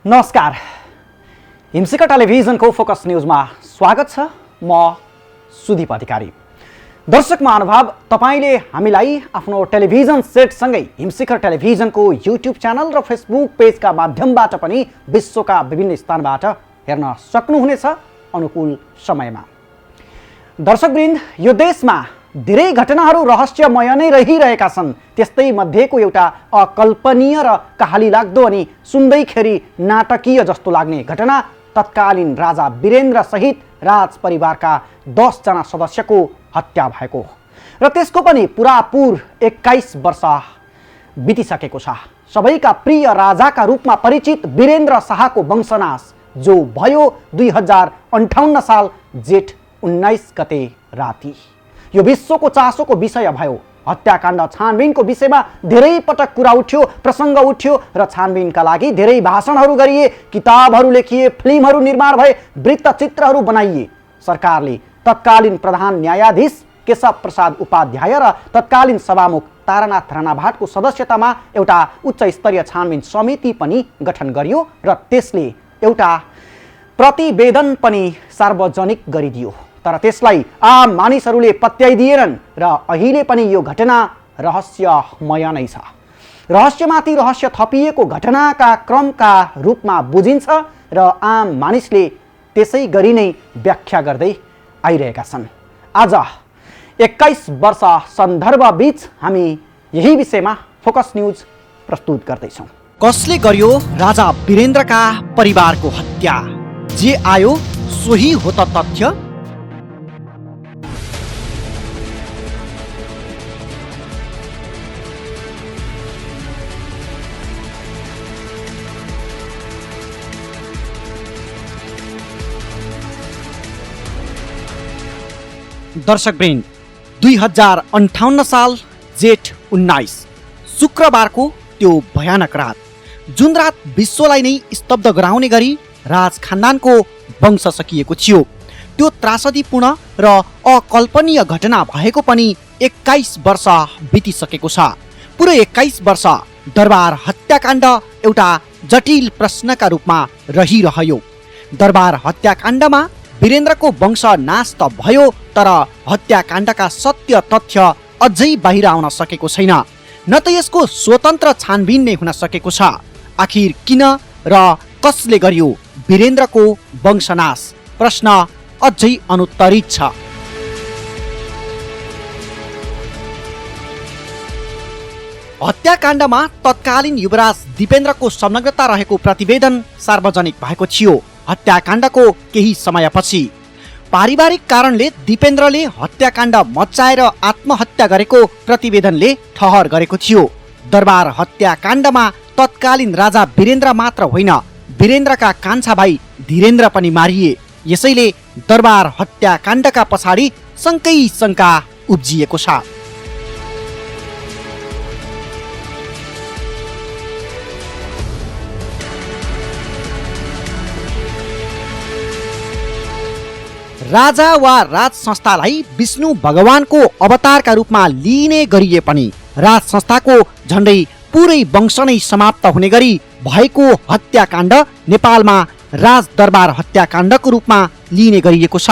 नमस्कार, हिमशिखा टेलिभिजनको फोकस न्यूजमा स्वागत छ। म सुदीप अधिकारी। दर्शक महानुभाव, तपाईले हामीलाई आफ्नो टेलिभिजन सेटसँगै हिमशिखा टेलिभिजनको युट्युब च्यानल र फेसबुक पेजका माध्यमबाट पनि विश्वका विभिन्न स्थानबाट हेर्न सक्नुहुनेछ अनुकूल समयमा। दर्शकवृन्द, यो देशमा धेरै घटनाहरू रहस्यमय नै रहिरहेका छन्। त्यस्तै मध्येको एउटा अकल्पनीय र कहाली लाग्दो अनि सुन्दैखेरि नाटकीय जस्तो लाग्ने घटना तत्कालीन राजा वीरेन्द्र सहित राज परिवारका 10 जना सदस्यको हत्या भएको र त्यसको पनि पुरापुर 21 वर्ष बितिसकेको छ। सबैका प्रिय राजाका रूपमा परिचित वीरेन्द्र शाहको वंशनाश जो भयो 2058 साल जेठ 19 गते राति। यो विश्वको चासोको विषय भयो। हत्याकाण्ड छानबिनको विषयमा धेरै पटक कुरा उठ्यो, प्रसङ्ग उठ्यो र छानबिनका लागि धेरै भाषणहरू गरिए, किताबहरू लेखिए, फिल्महरू निर्माण भए, वृत्तचित्रहरू बनाइए। सरकारले तत्कालीन प्रधान न्यायाधीश केशव प्रसाद उपाध्याय र तत्कालीन सभामुख तारानाथ राणाभाटको सदस्यतामा एउटा उच्च स्तरीय छानबिन समिति पनि गठन गरियो र त्यसले एउटा प्रतिवेदन पनि सार्वजनिक गरिदियो। तर त्यसलाई आम मानिसहरूले पत्याइदिएनन् र अहिले पनि यो घटना रहस्यमय नै छ। रहस्यमाथि रहस्य थपिएको घटनाका क्रमका रूपमा बुझिन्छ र आम मानिसले त्यसै गरी नै व्याख्या गर्दै आइरहेका छन्। आज 21 वर्ष सन्दर्भबीच हामी यही विषयमा फोकस न्यूज प्रस्तुत गर्दैछौँ। कसले गर्यो राजा वीरेन्द्रका परिवारको हत्या? जे आयो सोही हो त तथ्य? दर्शकवृन्द, 2058 साल जेठ 19 शुक्रबारको त्यो भयानक रात, जुन रात विश्वलाई नै स्तब्ध गराउने गरी राज खानदानको वंश सकिएको थियो, त्यो त्रासदीपूर्ण र अकल्पनीय घटना भएको पनि 21 वर्ष बितिसकेको छ। पुरै 21 वर्ष दरबार हत्याकाण्ड एउटा जटिल प्रश्नका रूपमा रहिरह्यो। दरबार हत्याकाण्डमा वीरेन्द्रको वंश नाश त भयो, तर हत्याकाण्डका सत्य तथ्य अझै बाहिर आउन सकेको छैन। न त यसको स्वतन्त्र छानबिन नै हुन सकेको छ। आखिर किन र कसले गर्यो वीरेन्द्रको वंशनाश? प्रश्न अझै अनुत्तरित छ। हत्याकाण्डमा तत्कालीन युवराज दिपेन्द्रको संलग्नता रहेको प्रतिवेदन सार्वजनिक भएको थियो। हत्याकाण्डको केही समयपछि पारिवारिक कारणले दिपेन्द्रले हत्याकाण्ड मच्चाएर आत्महत्या गरेको प्रतिवेदनले ठहर गरेको थियो। दरबार हत्याकाण्डमा तत्कालीन राजा वीरेन्द्र मात्र होइन, वीरेन्द्रका कान्छा भाइ धीरेन्द्र पनि मारिए। यसैले दरबार हत्याकाण्डका पछाडि शङ्कै शङ्का उब्जिएको छ। राजा वा राज संस्थालाई विष्णु भगवानको अवतारका रूपमा लिने गरिए पनि राज संस्थाको झण्डै पुरै वंश नै समाप्त हुने गरी भएको हत्याकाण्ड नेपालमा राज दरबार हत्याकाण्डको रूपमा लिने गरिएको छ।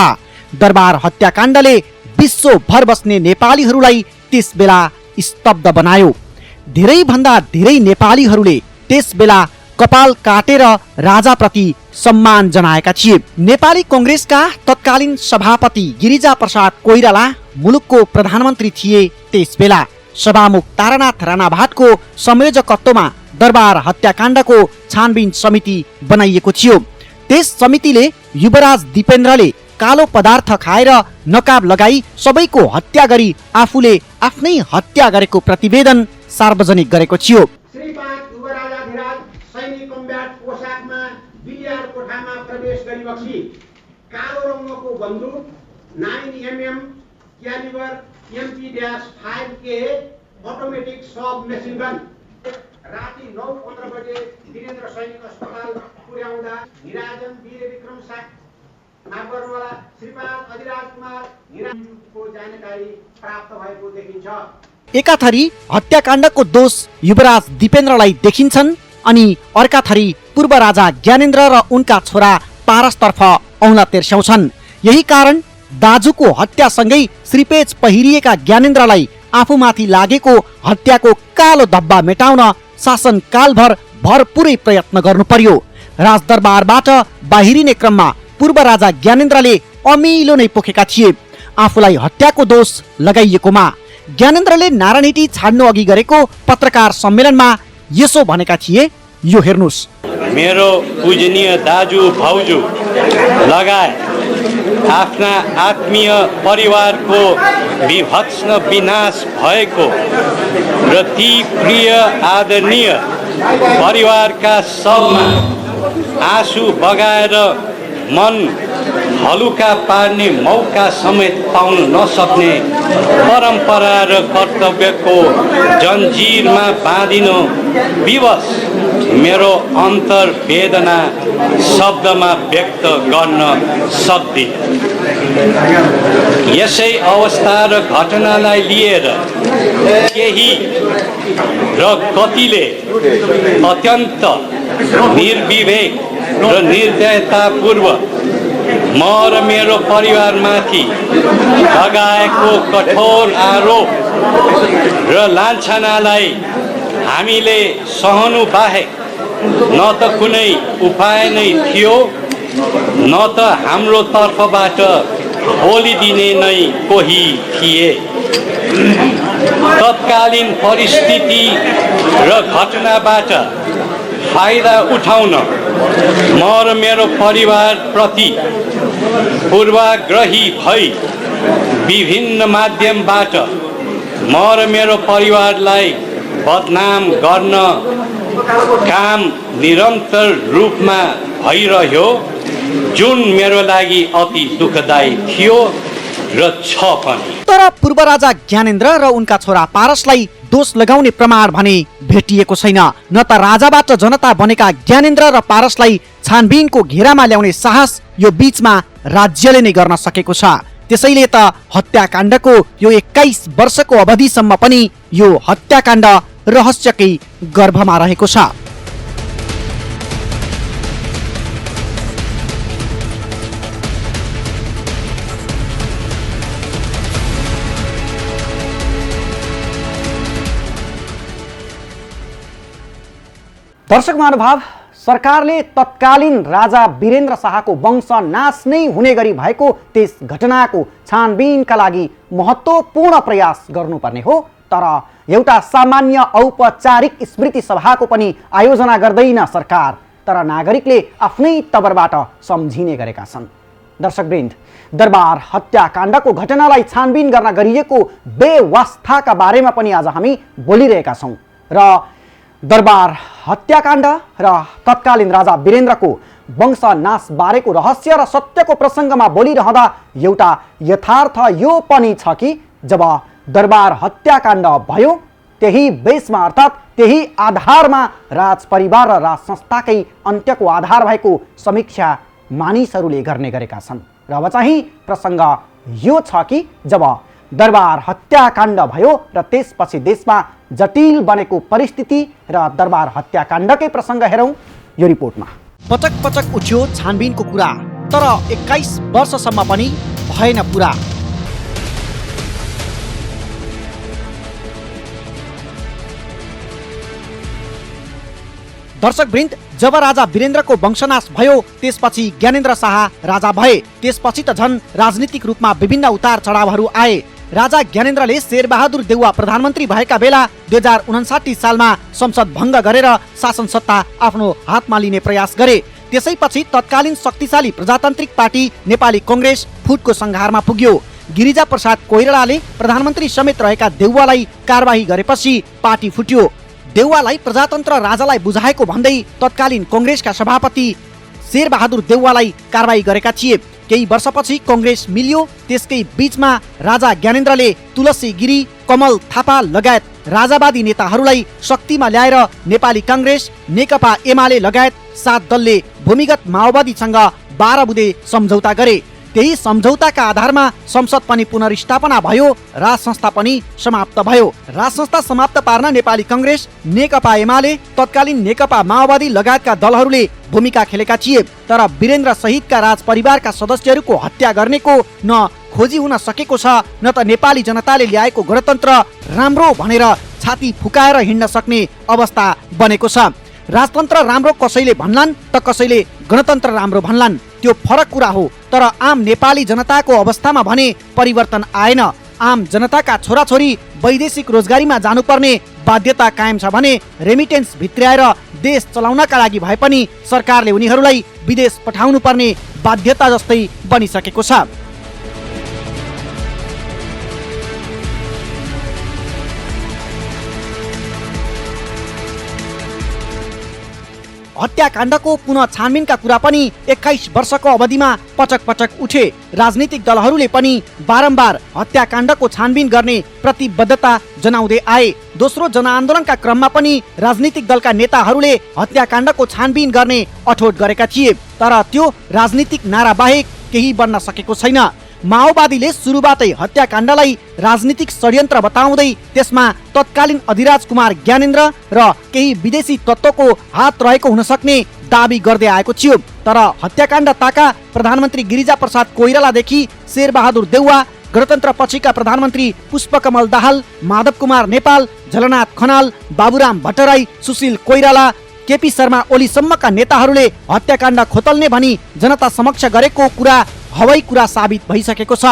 दरबार हत्याकाण्डले विश्वभर बस्ने नेपालीहरूलाई त्यस बेला स्तब्ध बनायो। धेरैभन्दा धेरै नेपालीहरूले त्यस बेला कपाल काटेर राजाप्रति सम्मान जनाएका थिए। नेपाली कांग्रेसका तत्कालीन सभापति गिरिजा प्रसाद कोइराला मुलुकको प्रधानमन्त्री थिए। त्यस बेला सभामुख तारानाथ राणाभाटको संयोजकत्वमा दरबार हत्याकाण्डको छानबिन समिति बनाइएको थियो। त्यस समितिले युवराज दिपेन्द्रले कालो पदार्थ खाएर नकाब लगाई सबैको हत्या गरी आफूले आफ्नै हत्या गरेको प्रतिवेदन सार्वजनिक गरेको थियो। पोशाकमा बिलियार कोठामा प्रवेश गरेपछि कालो रङको बन्दुक 9mm क्यालिबर MP-5K अटोमेटिक सब मेसिन गन राति 9:15 बजे वीरेन्द्र सैनिक अस्पताल पुर्याउँदा निराजन वीर विक्रम शाह नागरवाला श्रीपाद अधिराज कुमार निराजनको जानकारी प्राप्त भएको देखिन्छ। एकाथरी हत्याकाण्डको दोष युवराज दिपेन्द्रलाई देखिन्छन्। अनि अर्का थरी पूर्व राजा ज्ञानेन्द्र र उनका छोरा पारसतर्फ औँला तेर्स्याउँछन्। यही कारण दाजुको हत्यासँगै श्रीपेच पहिरिएका ज्ञानेन्द्रलाई आफूमाथि लागेको हत्याको कालो धब्बा मेटाउन शासनकालभर भरपुरै प्रयत्न गर्नु पर्यो। राजदरबारबाट बाहिरिने क्रममा पूर्व राजा ज्ञानेन्द्रले अमिलो नै पोखेका थिए। आफूलाई हत्याको दोष लगाइएकोमा ज्ञानेन्द्रले नारायणहिटी छाड्नु अघि गरेको पत्रकार सम्मेलनमा यसो भनेका थिए, यो हेर्नुस्। मेरो पूजनीय दाजु भाउजू लगायत आफ्ना आत्मीय परिवारको विभत्स विनाश भएको र ती प्रिय आदरणीय परिवारका सबमा आँसु बगाएर मन हलुका पार्ने मौका समेत पाउन नसक्ने परम्परा र कर्तव्यको जन्जिरमा बाँधिनु विवश मेरो अन्तर्वेदना शब्दमा व्यक्त गर्न सक्दिन। यसै अवस्था र घटनालाई लिएर केही र कतिले अत्यन्त निर्विवेक र निर्दयतापूर्वक म र मेरो परिवारमाथि लगाएको कठोर आरोप र लान्छनालाई हामीले सहनु बाहेक न त कुनै उपाय नै थियो, न त हाम्रो तर्फबाट बोलिदिने नै कोही थिए। तत्कालीन परिस्थिति र घटनाबाट फाइदा उठाउन म र मेरो परिवार प्रति पूर्वाग्रही भई विभिन्न माध्यमबाट म र मेरो परिवारलाई बदनाम गर्न काम निरन्तर रूपमा भइरह्यो, जुन मेरो लागि अति दुःखदायी थियो र छ पनि। तर पूर्व राजा ज्ञानेन्द्र र उनका छोरा पारसलाई दोष लगाउने प्रमाण भने भेटिएको छैन। न त राजाबाट जनता बनेका ज्ञानेन्द्र र पारसलाई छानबिनको घेरामा ल्याउने साहस यो बीचमा राज्यले नै गर्न सकेको छ। त्यसैले त हत्याकाण्डको यो 21 वर्षको अवधिसम्म पनि यो हत्याकाण्ड रहस्यकै गर्भमा रहेको छ। दर्शक महानुभाव, सरकारले तत्कालीन राजा वीरेन्द्र शाहको वंश नाश नै हुने गरी भएको त्यस घटनाको छानबिनका लागि महत्त्वपूर्ण प्रयास गर्नुपर्ने हो। तर एउटा सामान्य औपचारिक स्मृति सभाको पनि आयोजना गर्दैन सरकार, तर नागरिकले आफ्नै तवरबाट सम्झिने गरेका छन्। दर्शकवृन्द, दरबार हत्याकाण्डको घटनालाई छानबिन गर्न गरिएको बेवास्ताका बारेमा पनि आज हामी बोलिरहेका छौँ र दरबार हत्याकाण्ड र तत्कालीन राजा वीरेन्द्रको वंशनाश बारेको रहस्य र सत्यको प्रसङ्गमा बोलिरहँदा एउटा यथार्थ यो पनि छ कि जब दरबार हत्याकाण्ड भयो त्यही बेसमा अर्थात् त्यही आधारमा राजपरिवार र राज संस्थाकै अन्त्यको आधार भएको समीक्षा मानिसहरूले गर्ने गरेका छन्। र अब चाहिँ प्रसङ्ग यो छ कि जब दरबार हत्याकाण्ड भयो र त्यसपछि देशमा जटिल बनेको परिस्थिति र दरबार हत्याकाण्डकै प्रसङ्ग हेरौँ यो रिपोर्टमा। पटक पटक उठ्यो छानबिनको कुरा, तर 21 वर्षसम्म पनि भएन पुरा। दर्शकवृन्द, जब राजा वीरेन्द्रको वंशनाश भयो त्यसपछि ज्ञानेन्द्र शाह राजा भए। त्यसपछि त झन् राजनीतिक रूपमा विभिन्न उतार चढावहरू आए। राजा ज्ञानेन्द्रले शेरबहादुर देउवा प्रधानमन्त्री भएका बेला 2059 सालमा संसद भङ्ग गरेर शासन सत्ता आफ्नो हातमा लिने प्रयास गरे। त्यसैपछि तत्कालीन शक्तिशाली प्रजातान्त्रिक पार्टी नेपाली कङ्ग्रेस फुटको संघारमा पुग्यो। गिरिजा प्रसाद कोइरालाले प्रधानमन्त्री समेत रहेका देउवालाई कारबाही गरेपछि पार्टी फुट्यो। देउवालाई प्रजातन्त्र राजालाई बुझाएको भन्दै तत्कालीन कङ्ग्रेसका सभापति शेरबहादुर देउवालाई कारबाही गरेका थिए। केही वर्षपछि कङ्ग्रेस मिल्यो। त्यसकै बीचमा राजा ज्ञानेन्द्रले तुलसी गिरी, कमल थापा लगायत राजावादी नेताहरूलाई शक्तिमा ल्याएर नेपाली काङ्ग्रेस, नेकपा एमाले लगायत 7 दलले भूमिगत माओवादीसँग 12 बुँदे सम्झौता गरे। त्यही सम्झौताका आधारमा संसद पनि पुनर्स्थापना भयो, राज संस्था पनि समाप्त भयो। राज संस्था समाप्त पार्न नेपाली कांग्रेस, नेकपा एमाले, तत्कालीन नेकपा माओवादी लगायतका दलहरूले भूमिका खेलेका थिए। तर वीरेन्द्र सहितका राज परिवारका सदस्यहरूको हत्या गर्नेको न खोजी हुन सकेको छ, न त नेपाली जनताले ल्याएको गणतन्त्र राम्रो भनेर छाती फुकाएर हिँड्न सक्ने अवस्था बनेको छ। राजतन्त्र राम्रो कसैले भन्लान् त कसैले गणतन्त्र राम्रो भन्लान्, त्यो फरक कुरा हो। तर आम नेपाली जनताको अवस्थामा भने परिवर्तन आएन। आम जनताका छोराछोरी वैदेशिक रोजगारीमा जानुपर्ने बाध्यता कायम छ भने रेमिटेन्स भित्र्याएर देश चलाउनका लागि भए पनि सरकारले उनीहरूलाई विदेश पठाउनु पर्ने बाध्यता जस्तै बनिसकेको छ। हत्याकाण्डको पुनः छानबिनका कुरा पनि 21 वर्षको अवधिमा पटक पटक उठे। राजनीतिक दलहरूले पनि बारम्बार हत्याकाण्डको छानबिन गर्ने प्रतिबद्धता जनाउँदै आए। दोस्रो जनआन्दोलनका क्रममा पनि राजनीतिक दलका नेताहरूले हत्याकाण्डको छानबिन गर्ने अठोट गरेका थिए। तर त्यो राजनीतिक नारा बाहेक केही बन्न सकेको छैन। माओवादीले सुरुवातै हत्याकाण्डलाई राजनीतिक षड्यन्त्र बताउँदै त्यसमा तत्कालीन अधिराज कुमार ज्ञानेन्द्र र केही विदेशी तत्त्वको हात रहेको हुन सक्ने दाबी गर्दै आएको थियो। तर हत्याकाण्ड ताका प्रधानमन्त्री गिरिजाप्रसाद कोइरालादेखि शेरबहादुर देउवा, गणतन्त्र पछिका प्रधानमन्त्री पुष्पकमल दाहाल, माधव कुमार नेपाल, झलनाथ खनाल, बाबुराम भट्टराई, सुशील कोइराला, केपी शर्मा ओलीसम्मका नेताहरूले हत्याकाण्ड खोतल्ने भनी जनता समक्ष गरेको कुरा हवाई कुरा साबित भइसकेको छ।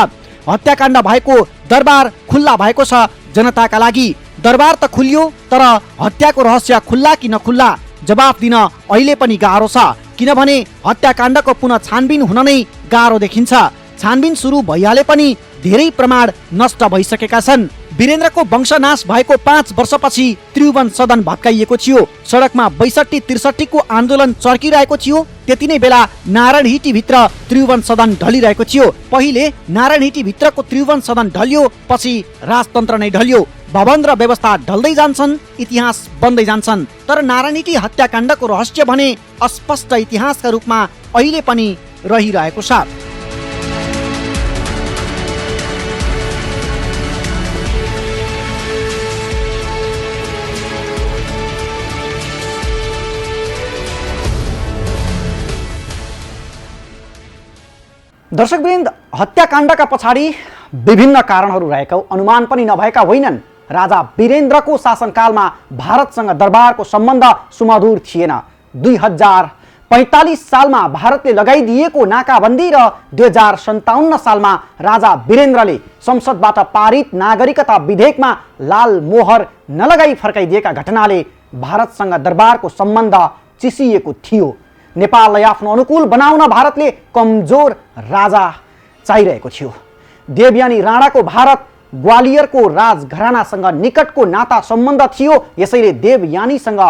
हत्याकाण्ड भएको दरबार खुल्ला भएको छ जनताका लागि। दरबार त खुल्यो, तर हत्याको रहस्य खुल्ला कि नखुल्ला जवाफ दिन अहिले पनि गाह्रो छ। किनभने हत्याकाण्डको पुनः छानबिन हुन नै गाह्रो देखिन्छ। छानबिन सुरु भइहाले पनि धेरै प्रमाण नष्ट भइसकेका छन्। वीरेन्द्रको वंशनाश भएको 5 वर्षपछि त्रिभुवन सदन भत्काइएको थियो। सडकमा 62-63 को आन्दोलन चर्किरहेको थियो। त्यति नै बेला नारायणहिटी भित्र त्रिभुवन सदन ढलिरहेको थियो। पहिले नारायणहिटी भित्रको त्रिभुवन सदन ढल्यो, पछि राजतन्त्र नै ढल्यो। भवन र व्यवस्था ढल्दै जान्छन्, इतिहास बन्दै जान्छन्। तर नारायणहिटी हत्याकाण्डको रहस्य भने अस्पष्ट इतिहासका रूपमा अहिले पनि रहिरहेको छ। दर्शकवृन्द, हत्याकाण्डका पछाडि विभिन्न कारणहरू रहेको अनुमान पनि नभएका होइनन्। राजा वीरेन्द्रको शासनकालमा भारतसँग दरबारको सम्बन्ध सुमधुर थिएन। 2045 सालमा भारतले लगाइदिएको नाकाबन्दी र 2057 सालमा राजा वीरेन्द्रले संसदबाट पारित नागरिकता विधेयकमा लाल मोहर नलगाई फर्काइदिएका घटनाले भारतसँग दरबारको सम्बन्ध चिसिएको थियो। नेपाललाई आफ्नो अनुकूल बनाउन भारतले कमजोर राजा चाहिरहेको थियो। देवयानी राणाको भारत ग्वालियरको राजघरानासँग निकटको नाता सम्बन्ध थियो। यसैले देवयानीसँग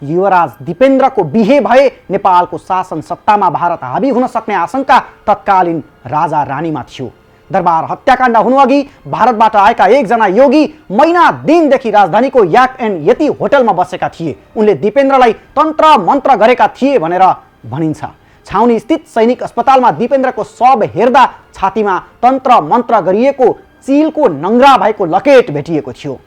युवराज दिपेन्द्रको बिहे भए नेपालको शासन सत्तामा भारत हावी हुन सक्ने आशंका तत्कालीन राजा रानीमा थियो। दरबार हत्याकाण्ड हुनुअघि भारतबाट आएका एकजना योगी महिना दिनदेखि राजधानीको याक एन्ड यति होटलमा बसेका थिए। उनले दिपेन्द्रलाई तन्त्र मन्त्र गरेका थिए भनेर भनिन्छ। छाउनी स्थित सैनिक अस्पतालमा दिपेन्द्रको शव हेर्दा छातीमा तन्त्र मन्त्र गरिएको चिलको नङ्ग्रा भएको लकेट भेटिएको थियो।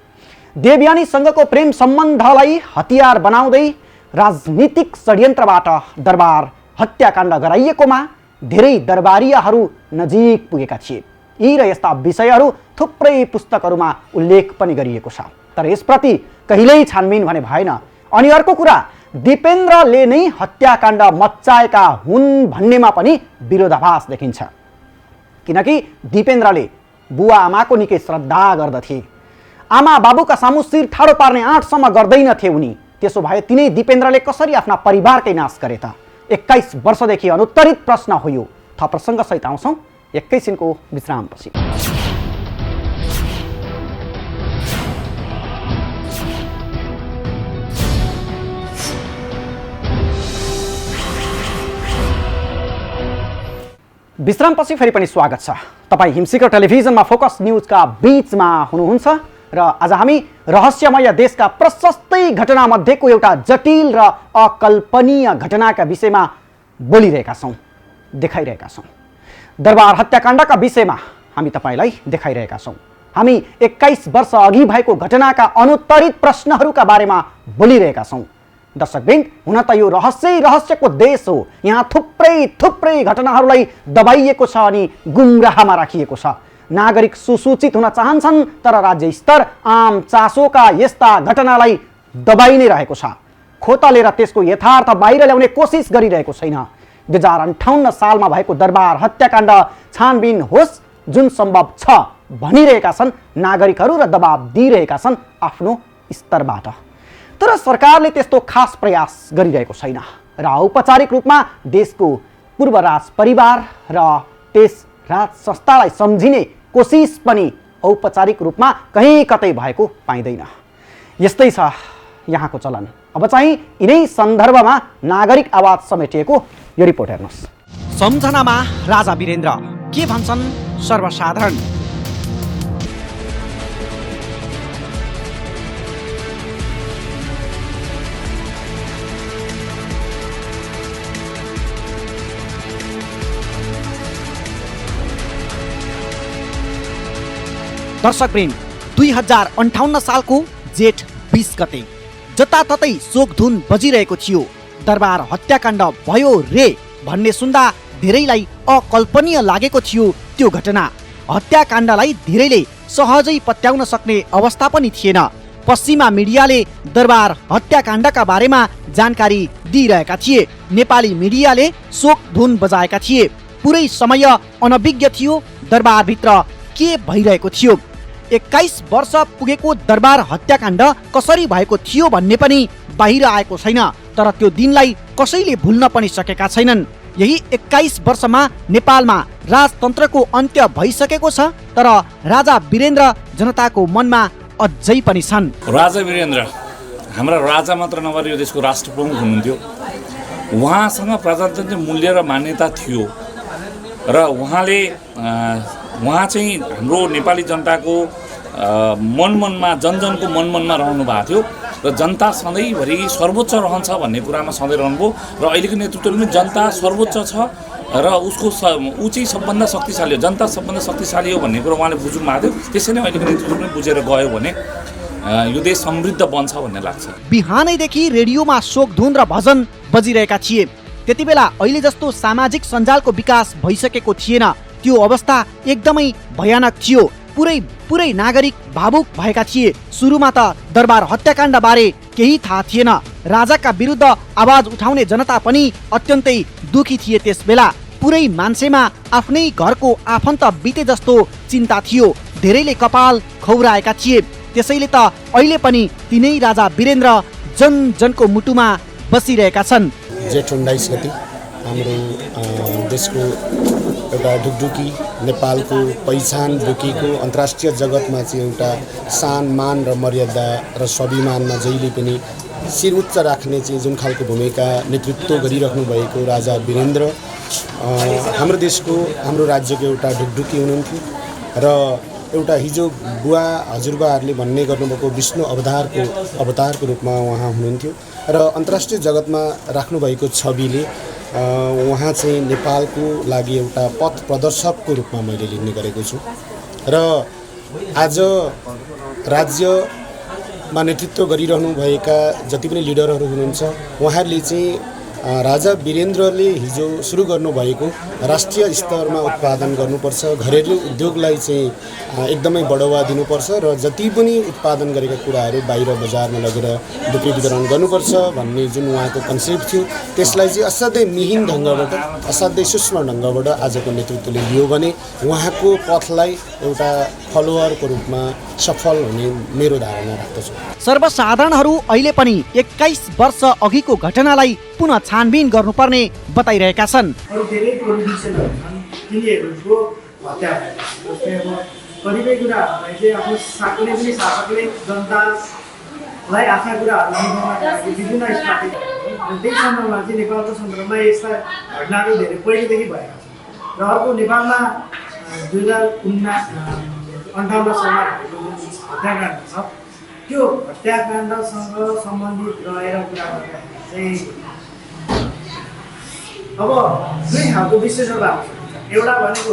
देवयानीसँगको प्रेम सम्बन्धलाई हतियार बनाउँदै राजनीतिक षड्यन्त्रबाट दरबार हत्याकाण्ड गराइएकोमा धेरै दरबारियाहरू नजिक पुगेका थिए। यी र यस्ता विषयहरू थुप्रै पुस्तकहरूमा उल्लेख पनि गरिएको छ। तर यसप्रति कहिल्यै छानबिन भने भएन। अनि अर्को कुरा, दिपेन्द्रले नै हत्याकाण्ड मच्चाएका हुन् भन्नेमा पनि विरोधाभास देखिन्छ। किनकि दिपेन्द्रले बुवा आमाको निकै श्रद्धा गर्दथे। आमा बाबुका सामु शिर ठाडो पार्ने आँटसम्म गर्दैनथे उनी। त्यसो भए तिनै दिपेन्द्रले कसरी आफ्ना परिवारकै नाश गरे त? 21 वर्षदेखि अनुत्तरित प्रश्न हो यो। थप प्रसङ्ग सहित आउँछौँ एकैछिनको विश्रामपछि। विश्रामपछि फेरि पनि स्वागत छ। तपाईँ हिमशिखर टेलिभिजनमा फोकस न्युजका बीचमा हुनुहुन्छ र आज हामी रहस्यमय देशका प्रशस्तै घटनामध्येको एउटा जटिल र अकल्पनीय घटनाका विषयमा बोलिरहेका छौँ, देखाइरहेका छौँ। दरबार हत्याकाण्डका विषयमा हामी तपाईलाई देखाइरहेका छौँ। हामी 21 वर्ष अघि भएको घटनाका अनुत्तरित प्रश्नहरूका बारेमा बोलिरहेका छौँ। दर्शकवृन्द, हुन त यो रहस्यको देश हो। यहाँ थुप्रै घटनाहरूलाई दबाइएको छ अनि गुमराहमा राखिएको छ। नागरिक सुसूचित हुन चाहन्छन्, तर राज्य स्तर आम चासोका यस्ता घटनालाई दबाइ नै रहेको छ। खोतलेर त्यसको यथार्थ बाहिर ल्याउने कोसिस गरिरहेको छैन। 2058 सालमा भएको दरबार हत्याकाण्ड छानबिन होस् जुन सम्भव छ भनिरहेका छन् नागरिकहरू र दबाब दिइरहेका छन् आफ्नो स्तरबाट। तर सरकारले त्यस्तो खास प्रयास गरिरहेको छैन र औपचारिक रूपमा देशको पूर्व राज परिवार र त्यस राज संस्थालाई सम्झिने कोसिस पनि औपचारिक रूपमा कहीँ कतै भएको पाइँदैन। यस्तै छ यहाँको चलन। अब चाहिँ यिनै सन्दर्भमा नागरिक आवाज समेटिएको यो रिपोर्ट हेर्नुहोस्। सम्झनामा राजा वीरेन्द्र के भन्छन् सर्वसाधारण। दर्शकवृन्द, 2058 सालको जेठ 20 गते जताततै शोकधुन बजिरहेको थियो। दरबार हत्याकाण्ड भयो रे भन्ने सुन्दा धेरैलाई अकल्पनीय लागेको थियो त्यो घटना। हत्याकाण्डलाई धेरैले सहजै पत्याउन सक्ने अवस्था पनि थिएन। पश्चिमा मिडियाले दरबार हत्याकाण्डका बारेमा जानकारी दिइरहेका थिए। नेपाली मिडियाले शोकधुन बजाएका थिए। पुरै समय अनभिज्ञ थियो दरबारभित्र के भइरहेको थियो। 21 वर्ष पुगेको दरबार हत्याकाण्ड कसरी भएको थियो भन्ने पनि बाहिर आएको छैन। तर त्यो दिनलाई कसैले भुल्न पनि सकेका छैनन्। यही 21 वर्षमा नेपालमा राजतन्त्रको अन्त्य भइसकेको छ, तर राजा वीरेन्द्र जनताको मनमा अझै पनि छन्। राजा वीरेन्द्र हाम्रा राजा मात्र नभएर यो देशको राष्ट्र प्रमुख हुनुहुन्थ्यो। उहाँसँग प्रजातन्त्र मूल्य र मान्यता थियो र उहाँ चाहिँ हाम्रो नेपाली जनताको मनमनमा जनजनको मनमनमा रहनु भएको थियो र जनता सधैँभरि सर्वोच्च रहन्छ भन्ने कुरामा सधैँ रहनुभयो र अहिलेको नेतृत्वले पनि जनता सर्वोच्च छ र उसको ऊ चाहिँ सबभन्दा शक्तिशाली हो, जनता सबभन्दा शक्तिशाली हो भन्ने कुरा उहाँले बुझ्नु भएको थियो। त्यसैले अहिलेको नेतृत्वले पनि बुझेर गयो भने यो देश समृद्ध बन्छ भन्ने लाग्छ। बिहानैदेखि रेडियोमा शोकधुन र भजन बजिरहेका थिए। त्यति बेला अहिले जस्तो सामाजिक सञ्जालको विकास भइसकेको थिएन। त्यो अवस्था एकदमै भयानक थियो। पुरै नागरिक भावुक भएका थिए। सुरुमा त दरबार हत्याकाण्ड बारे केही थाहा थिएन। राजाका विरुद्ध आवाज उठाउने जनता पनि अत्यन्तै दुखी थिए। त्यस बेला पुरै मान्छेमा आफ्नै घरको आफन्त बिते जस्तो चिन्ता थियो। धेरैले कपाल खौराएका थिए। त्यसैले त अहिले पनि तिनै राजा वीरेन्द्र जनको मुटुमा बसिरहेका छन्। जेठ 19 गते हाम्रो देशको एउटा ढुकढुकी नेपालको पहिचान बोकेको अन्तर्राष्ट्रिय जगतमा चाहिँ एउटा सान मान र मर्यादा र स्वाभिमानमा जहिले पनि शिर उच्च राख्ने चाहिँ जुन खालको भूमिका नेतृत्व गरिराख्नु भएको राजा वीरेन्द्र हाम्रो देशको हाम्रो राज्यको एउटा ढुकढुकी हुनुहुन्थ्यो र एउटा हिजो बुवा हजुरबाहरूले भन्ने गर्नुभएको विष्णु अवतारको रूपमा उहाँ हुनुहुन्थ्यो र अन्तर्राष्ट्रिय जगतमा राख्नुभएको छविले उहाँ चाहिँ नेपालको लागि एउटा पथ प्रदर्शकको रूपमा मैले लिने गरेको छु र आज राज्यमा नेतृत्व गरिरहनुभएका जति पनि लिडरहरू हुनुहुन्छ उहाँहरूले चाहिँ राजा वीरेन्द्रले हिजो सुरु गर्नुभएको राष्ट्रिय स्तरमा उत्पादन गर्नुपर्छ, घरेलु उद्योगलाई चाहिँ एकदमै बढावा दिनुपर्छ र जति पनि उत्पादन गरेका कुराहरू बाहिर बजारमा लगेर बिक्री वितरण गर्नुपर्छ भन्ने जुन उहाँको कन्सेप्ट थियो त्यसलाई चाहिँ असाध्यै मिहिन ढङ्गबाट असाध्यै सूक्ष्म ढङ्गबाट आजको नेतृत्वले लियो भने उहाँको पथलाई एउटा फलोअरको रूपमा सफल हुने मेरो धारणा राख्दछु। सर्वसाधारणहरू अहिले पनि 21 वर्ष अघिको घटनालाई पुनः छानबिन गर्नुपर्ने बताइरहेका छन्। अरू धेरै पोलिटिसियनहरू छन् तिनीहरूको हत्या जस्तै अब कतिपय कुराहरूलाई चाहिँ आफ्नो कुनै पनि शासकले जनतालाई आफ्ना कुराहरू निभाउनका लागि विभिन्न स्ट्राटेजी त्यही सन्दर्भमा चाहिँ नेपालको सन्दर्भमा यस्ता घटनाहरू धेरै पहिलेदेखि भएका छन् र अर्को नेपालमा 2058 सालमा भएको जुन हत्याकाण्ड छ त्यो हत्याकाण्डसँग सम्बन्धित रहेर कुरा गर्दाखेरि चाहिँ अब दुई खालको विश्लेषण लाग्छ। एउटा भनेको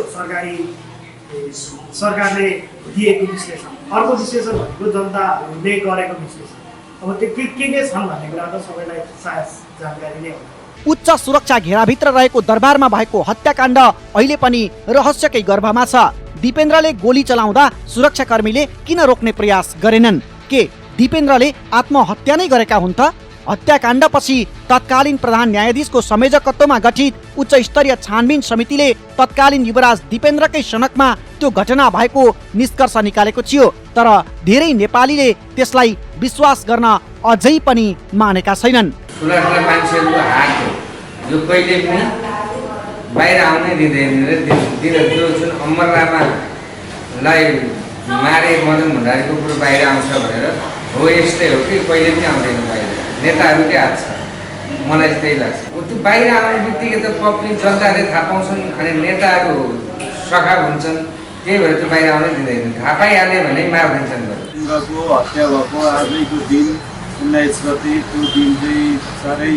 सरकारले दिएको विश्लेषण, अर्को विश्लेषण भनेको जनताहरूले गरेको विश्लेषण। अब त्यो के छन् भन्ने कुरा त सबैलाई सायद जानकारी नै होला। उच्च सुरक्षा घेराभित्र रहेको दरबारमा भएको हत्याकाण्ड अहिले पनि रहस्यकै गर्भमा छ। दिपेन्द्रले गोली चलाउँदा सुरक्षाकर्मीले किन रोक्ने प्रयास गरेनन्? के दिपेन्द्रले आत्महत्या नै गरेका हुन् त? हत्याकाण्डपछि तत्कालीन प्रधान न्यायाधीशको संयोजकत्वमा गठित उच्च स्तरीय छानबिन समितिले तत्कालीन युवराज दिपेन्द्रकै सनकमा त्यो घटना भएको निष्कर्ष निकालेको थियो। तर धेरै नेपालीले त्यसलाई विश्वास गर्न अझै पनि मानेका छैनन्। ठुला मान्छेहरूको हात हो जो कहिले पनि बाहिर आउनै दिँदैन र त्यो जुन अमर लामालाई मारे मदन भण्डारीको कुरो बाहिर आउँछ भनेर हो, यस्तै हो कि कहिले पनि आउँदैन बाहिर। नेताहरूकै हात छ, मलाई त्यही लाग्छ। त्यो बाहिर आउने बित्तिकै त पब्लिक जनताले थाहा पाउँछन् अनि नेताहरू सखा हुन्छन्, त्यही भएर त्यो बाहिर आउनै दिँदैन। थाहा पाइहाल्यो भने मारिदिन्छन्। उनको हत्या भएको आजैको दिन 19 गते, त्यो दिन चाहिँ साह्रै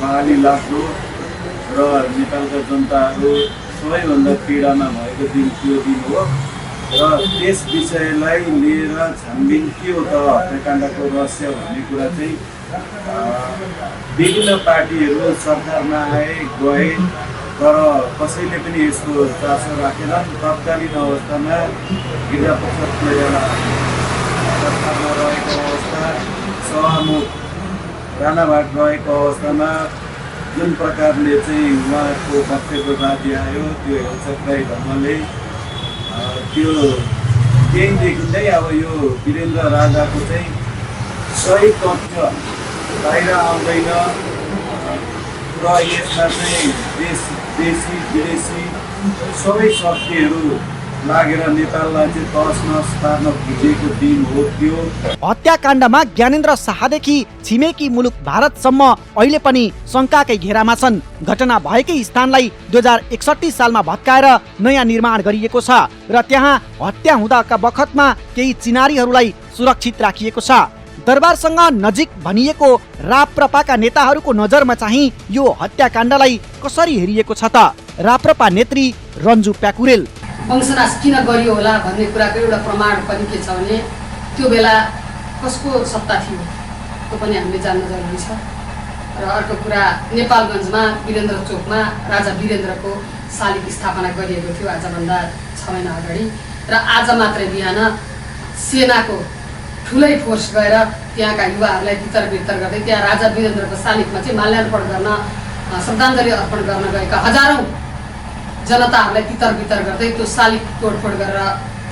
कहाली लाग्दो र नेपालका जनताहरू सबैभन्दा पीडामा भएको दिन त्यो दिन हो। र त्यस विषयलाई लिएर छानबिन के हो त हत्याकाण्डको रहस्य भन्ने कुरा चाहिँ विभिन्न पार्टीहरू सरकारमा आए गए, तर कसैले पनि यसको चासो राखेनन्। तत्कालीन अवस्थामा गिरिजाप्रसाद कोइराला सरकारमा रहेको अवस्था, सभामुख राणाभाट रहेको अवस्थामा जुन प्रकारले चाहिँ उहाँको पक्षको जाति आयो, त्यो हेरचक्राई ढङ्गले त्यो त्यहीँदेखि चाहिँ अब यो वीरेन्द्र राजाको चाहिँ सही तथ्य बाहिर आउँदैन र यसमा चाहिँ देशी विदेशी सबै शक्तिहरू लागेर नेपाललाई चाहिँ तहस नहस पार्न खोजेको दिन हो त्यो। हत्याकाण्डमा ज्ञानेन्द्र शाहदेखि छिमेकी मुलुक भारतसम्म अहिले पनि शङ्काकै घेरामा छन्। घटना भएकै स्थानलाई 2061 सालमा भत्काएर नयाँ निर्माण गरिएको छ र त्यहाँ हत्या हुँदाका बखतमा केही चिनारीहरूलाई सुरक्षित राखिएको छ। दरबारसँग नजिक भनिएको राप्रपाका नेताहरूको नजरमा चाहिँ यो हत्याकाण्डलाई कसरी हेरिएको छ त? राप्रपा नेत्री रन्जु प्याकुरेल वंशनाश किन गरियो होला भन्ने कुराको एउटा प्रमाण पनि के छ भने त्यो बेला कसको सत्ता थियो त्यो पनि हामीले जान्न जरुरी छ। र अर्को कुरा, नेपालगञ्जमा वीरेन्द्र चोकमा राजा वीरेन्द्रको शालिग स्थापना गरिएको थियो आजभन्दा 6 महिना अगाडि। र आज मात्रै बिहान सेनाको ठुलै फोर्स गएर त्यहाँका युवाहरूलाई तितर बितर गर्दै त्यहाँ राजा वीरेन्द्रको शालिगमा चाहिँ माल्यार्पण गर्न, श्रद्धाञ्जली अर्पण गर्न गएका हजारौं जनताहरूलाई तितर बितर गर्दै त्यो शालिग तोडफोड गरेर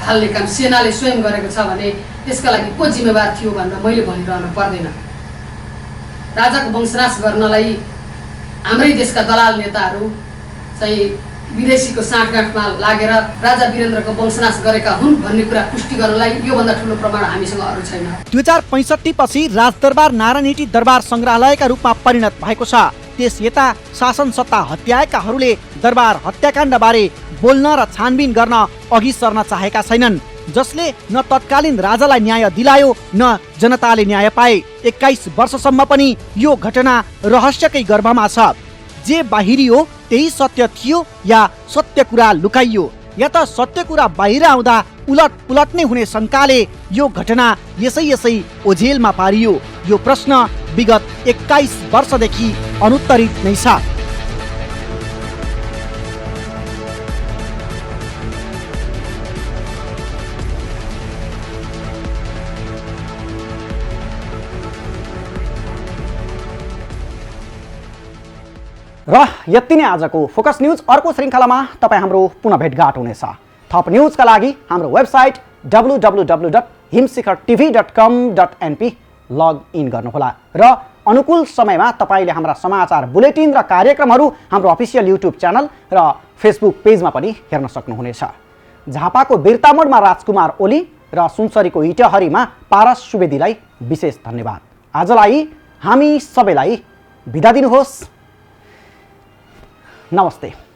फाल्ने काम सेनाले स्वयं गरेको छ भने त्यसका लागि को जिम्मेवार थियो भनेर मैले भनिरहनु पर्दैन। राजाको वंशनाश गर्नलाई हाम्रै देशका दलाल नेताहरू चाहिँ विदेशीको साँठगाँठमा लागेर राजा वीरेन्द्रको वंशनाश गरेका हुन् भन्ने कुरा पुष्टि गर्नलाई योभन्दा ठुलो प्रमाण हामीसँग अरू छैन। 2065 पछि राजदरबार नारायणहिटी दरबार सङ्ग्रहालयका रूपमा परिणत भएको छ। त्यस यता शासन सत्ता हत्याएकाहरूले दरबार हत्याकाण्डबारे बोल्न र छानबिन गर्न अघि सर्न चाहेका छैनन्, जसले न तत्कालीन राजालाई न्याय दिलायो न जनताले न्याय पाए। 21 वर्षसम्म पनि यो घटना रहस्यकै गर्भमा छ। जे बाहिरियो त्यही सत्य थियो या सत्य कुरा लुकाइयो, या त सत्य कुरा बाहिर आउँदा उलट पुलट नै हुने शङ्काले यो घटना यसै ओझेलमा पारियो। यो प्रश्न विगत 21 वर्षदेखि अनुत्तरित नै छ। र यति नै आजको फोकस न्यूज। अर्को श्रृङ्खलामा तपाईँ हाम्रो पुनः भेटघाट हुनेछ। थप न्यूजका लागि हाम्रो वेबसाइट www.himshikartv.com.np लगइन गर्नुहोला र अनुकूल समयमा तपाईँले हाम्रा समाचार बुलेटिन र कार्यक्रमहरू हाम्रो अफिसियल युट्युब च्यानल र फेसबुक पेजमा पनि हेर्न सक्नुहुनेछ। झापाको बिर्तामोडमा राजकुमार ओली र सुनसरीको इटहरीमा पारस सुवेदीलाई विशेष धन्यवाद। आजलाई हामी सबैलाई बिदा दिनुहोस्। नमस्ते।